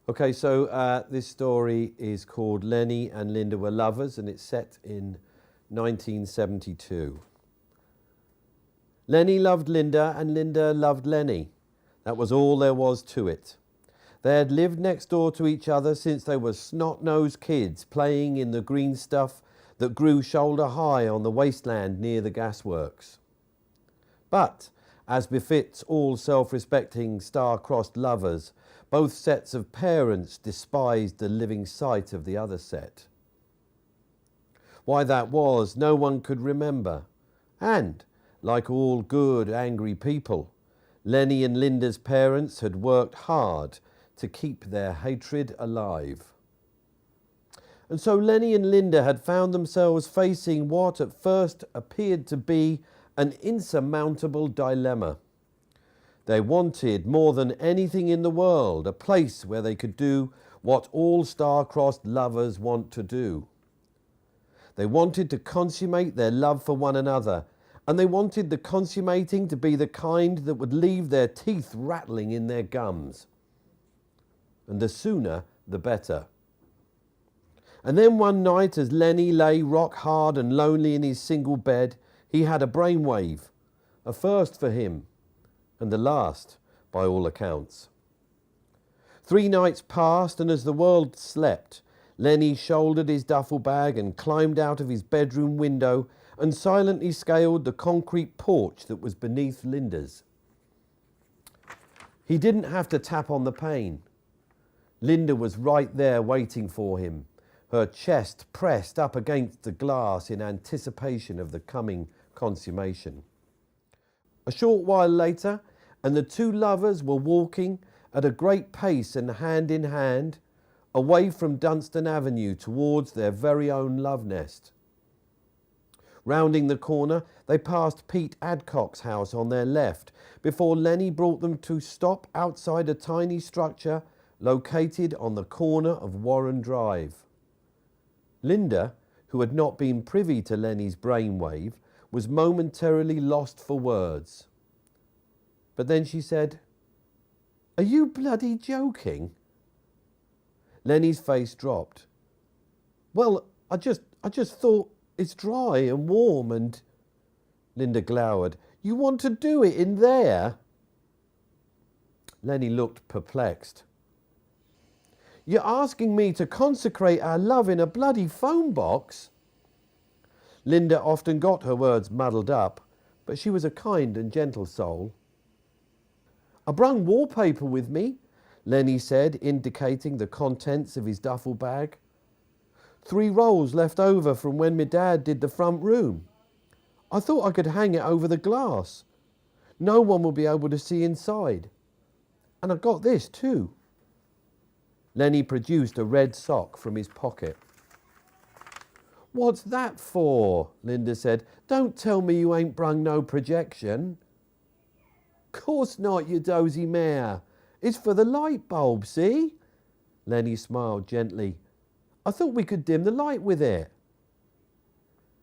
Okay, so this story is called Lenny and Linda Were Lovers, and it's set in 1972. Lenny loved Linda and Linda loved Lenny. That was all there was to it. They had lived next door to each other since they were snot-nosed kids playing in the green stuff that grew shoulder high on the wasteland near the Gasworks. But, as befits all self-respecting star-crossed lovers, both sets of parents despised the living sight of the other set. Why that was, no one could remember. And, like all good, angry people, Lenny and Linda's parents had worked hard to keep their hatred alive. And so Lenny and Linda had found themselves facing what at first appeared to be an insurmountable dilemma. They wanted, more than anything in the world, a place where they could do what all star-crossed lovers want to do. They wanted to consummate their love for one another, and they wanted the consummating to be the kind that would leave their teeth rattling in their gums. And the sooner, the better. And then one night, as Lenny lay rock-hard and lonely in his single bed, he had a brainwave, a first for him, and the last, by all accounts. 3 nights passed, and as the world slept, Lenny shouldered his duffel bag and climbed out of his bedroom window and silently scaled the concrete porch that was beneath Linda's. He didn't have to tap on the pane. Linda was right there waiting for him, her chest pressed up against the glass in anticipation of the coming consummation. A short while later, and the two lovers were walking at a great pace and hand in hand, away from Dunstan Avenue towards their very own love nest. Rounding the corner, they passed Pete Adcock's house on their left, before Lenny brought them to stop outside a tiny structure located on the corner of Warren Drive. Linda, who had not been privy to Lenny's brainwave, was momentarily lost for words. But then she said, "Are you bloody joking?" Lenny's face dropped. "Well, I just thought it's dry and warm and..." Linda glowered. "You want to do it in there?" Lenny looked perplexed. "You're asking me to consecrate our love in a bloody phone box?" Linda often got her words muddled up, but she was a kind and gentle soul. "I brung wallpaper with me," Lenny said, indicating the contents of his duffel bag. 3 rolls left over from when my dad did the front room. I thought I could hang it over the glass. No one will be able to see inside. And I got this too." Lenny produced a red sock from his pocket. "What's that for?" Linda said. "Don't tell me you ain't brung no projection." "Course not, you dozy mare. It's for the light bulb, see?" Lenny smiled gently. "I thought we could dim the light with it."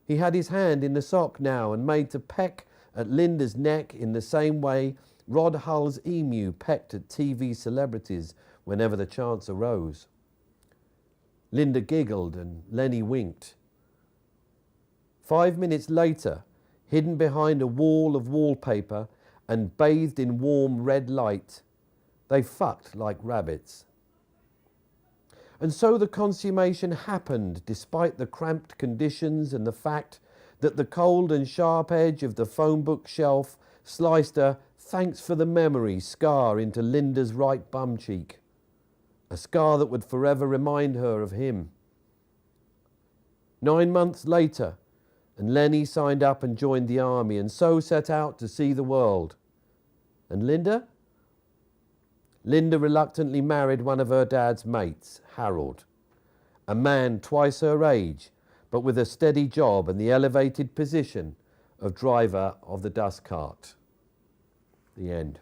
He had his hand in the sock now and made to peck at Linda's neck in the same way Rod Hull's emu pecked at TV celebrities whenever the chance arose. Linda giggled and Lenny winked. 5 minutes later, hidden behind a wall of wallpaper and bathed in warm red light, they fucked like rabbits. And so the consummation happened despite the cramped conditions and the fact that the cold and sharp edge of the phone book shelf sliced a "thanks for the memory" scar into Linda's right bum cheek. A scar that would forever remind her of him. 9 months later, and Lenny signed up and joined the army and so set out to see the world. And Linda? Linda reluctantly married one of her dad's mates, Harold, a man twice her age, but with a steady job and the elevated position of driver of the dust cart. The end.